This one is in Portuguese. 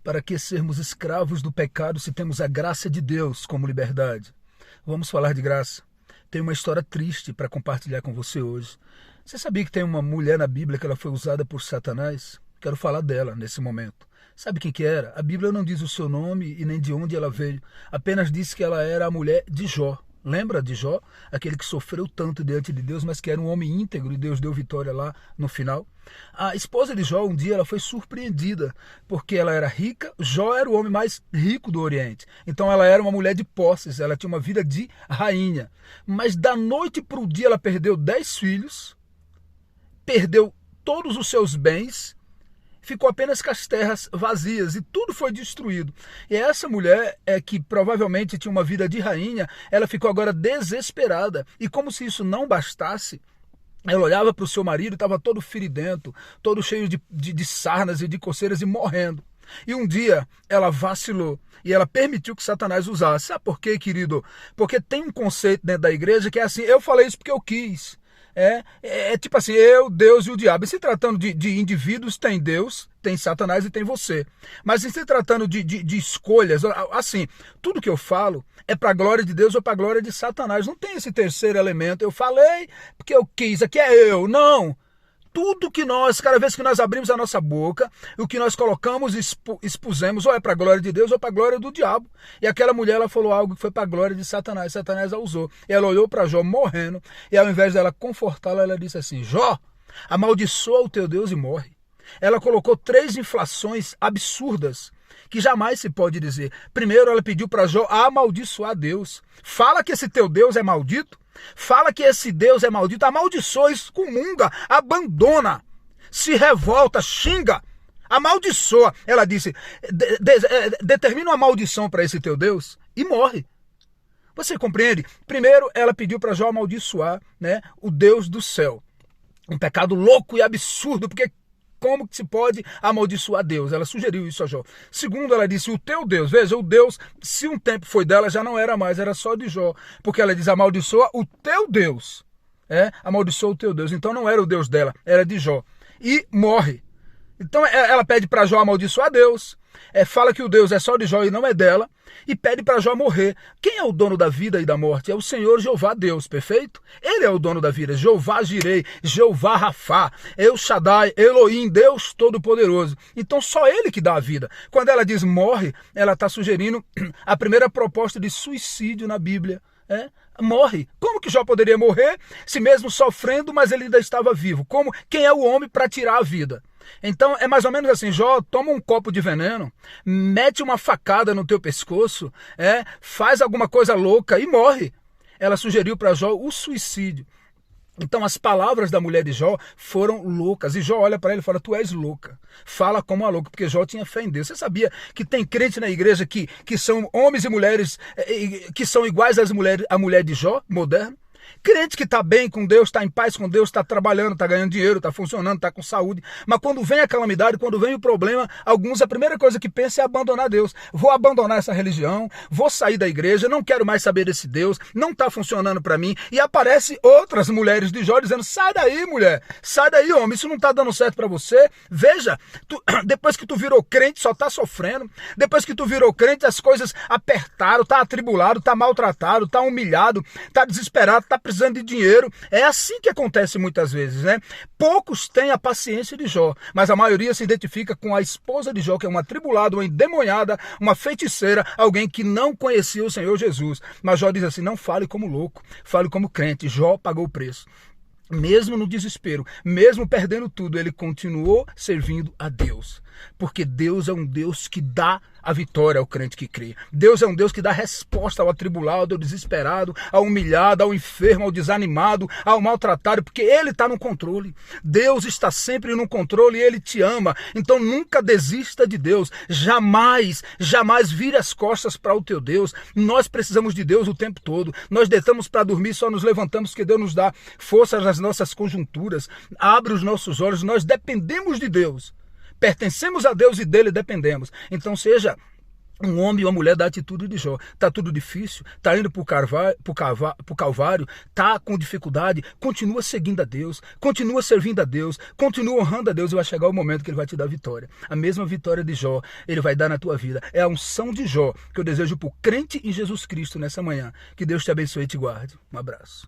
Para que sermos escravos do pecado se temos a graça de Deus como liberdade? Vamos falar de graça. Tenho uma história triste para compartilhar com você hoje. Você sabia que tem uma mulher na Bíblia que ela foi usada por Satanás? Quero falar dela nesse momento. Sabe quem que era? A Bíblia não diz o seu nome e nem de onde ela veio. Apenas diz que ela era a mulher de Jó. Lembra de Jó? Aquele que sofreu tanto diante de Deus, mas que era um homem íntegro e Deus deu vitória lá no final. A esposa de Jó, um dia, ela foi surpreendida, porque ela era rica. Jó era o homem mais rico do Oriente. Então ela era uma mulher de posses, ela tinha uma vida de rainha. Mas da noite para o dia ela perdeu 10 filhos, perdeu todos os seus bens, ficou apenas com as terras vazias e tudo foi destruído. E essa mulher, que provavelmente tinha uma vida de rainha, ela ficou agora desesperada. E como se isso não bastasse, ela olhava para o seu marido, estava todo feridento, todo cheio de sarnas e de coceiras e morrendo. E um dia ela vacilou e ela permitiu que Satanás usasse. Sabe por quê, querido? Porque tem um conceito dentro da igreja que é assim: eu falei isso porque eu quis. É tipo assim, eu, Deus e o diabo. E se tratando de indivíduos, tem Deus, tem Satanás e tem você. Mas se tratando de escolhas, assim, tudo que eu falo é para a glória de Deus ou para a glória de Satanás. Não tem esse terceiro elemento. Eu falei porque eu quis, aqui é eu. Não. Tudo que nós, cada vez que nós abrimos a nossa boca, o que nós colocamos e expusemos, ou é para a glória de Deus ou para a glória do diabo. E aquela mulher, ela falou algo que foi para a glória de Satanás. Satanás a usou. E ela olhou para Jó morrendo, e ao invés dela confortá-la, ela disse assim: Jó, amaldiçoa o teu Deus e morre. Ela colocou 3 inflações absurdas que jamais se pode dizer. Primeiro, ela pediu para Jó amaldiçoar Deus. Fala que esse teu Deus é maldito. Fala que esse Deus é maldito. Amaldiçoa, excomunga, abandona, se revolta, xinga, amaldiçoa. Ela disse: determina uma maldição para esse teu Deus e morre. Você compreende? Primeiro, ela pediu para Jó amaldiçoar, o Deus do céu. Um pecado louco e absurdo, porque como que se pode amaldiçoar Deus? Ela sugeriu isso a Jó. Segundo, ela disse: o teu Deus. Veja, o Deus, se um tempo foi dela, já não era mais, era só de Jó. Porque ela diz: amaldiçoa o teu Deus. Amaldiçoa o teu Deus. Então não era o Deus dela, era de Jó. E morre. Então ela pede para Jó amaldiçoar Deus. Fala que o Deus é só de Jó e não é dela. E pede para Jó morrer. Quem é o dono da vida e da morte? É o Senhor Jeová Deus, perfeito? Ele é o dono da vida. Jeová Jirei, Jeová Rafá, El Shaddai, Elohim, Deus Todo-Poderoso. Então só ele que dá a vida. Quando ela diz morre, ela está sugerindo a primeira proposta de suicídio na Bíblia. Morre. Como que Jó poderia morrer se mesmo sofrendo, mas ele ainda estava vivo? Quem é o homem para tirar a vida? Então é mais ou menos assim: Jó, toma um copo de veneno, mete uma facada no teu pescoço, faz alguma coisa louca e morre. Ela sugeriu para Jó o suicídio. Então as palavras da mulher de Jó foram loucas. E Jó olha para ele e fala: tu és louca. Fala como uma louca, porque Jó tinha fé em Deus. Você sabia que tem crente na igreja que são homens e mulheres que são iguais à mulher de Jó, moderno? Crente que está bem com Deus, está em paz com Deus, está trabalhando, está ganhando dinheiro, está funcionando, está com saúde. Mas quando vem a calamidade, quando vem o problema, alguns, a primeira coisa que pensam é abandonar Deus. Vou abandonar essa religião, vou sair da igreja, não quero mais saber desse Deus, não está funcionando para mim. E aparecem outras mulheres de Jó dizendo: sai daí, mulher, sai daí, homem, isso não está dando certo para você. Veja, depois que tu virou crente, só está sofrendo. Depois que tu virou crente, as coisas apertaram, está atribulado, está maltratado, está humilhado, está desesperado, está precisando de dinheiro. É assim que acontece muitas vezes, Poucos têm a paciência de Jó, mas a maioria se identifica com a esposa de Jó, que é uma atribulada, uma endemoniada, uma feiticeira, alguém que não conhecia o Senhor Jesus. Mas Jó diz assim: não fale como louco, fale como crente. Jó pagou o preço. Mesmo no desespero, mesmo perdendo tudo, ele continuou servindo a Deus. Porque Deus é um Deus que dá a vitória ao crente que crê. Deus é um Deus que dá resposta ao atribulado, ao desesperado, ao humilhado, ao enfermo, ao desanimado, ao maltratado, porque Ele está no controle. Deus está sempre no controle e Ele te ama. Então nunca desista de Deus. Jamais, jamais vire as costas para o teu Deus. Nós precisamos de Deus o tempo todo. Nós deitamos para dormir, só nos levantamos porque Deus nos dá forças nas nossas conjunturas. Abre os nossos olhos, nós dependemos de Deus. Pertencemos a Deus e dele dependemos. Então seja um homem e uma mulher da atitude de Jó. Está tudo difícil, está indo para o Calvário, está com dificuldade, continua seguindo a Deus, continua servindo a Deus, continua honrando a Deus e vai chegar o momento que Ele vai te dar vitória. A mesma vitória de Jó, Ele vai dar na tua vida. É a unção de Jó que eu desejo para o crente em Jesus Cristo nessa manhã. Que Deus te abençoe e te guarde. Um abraço.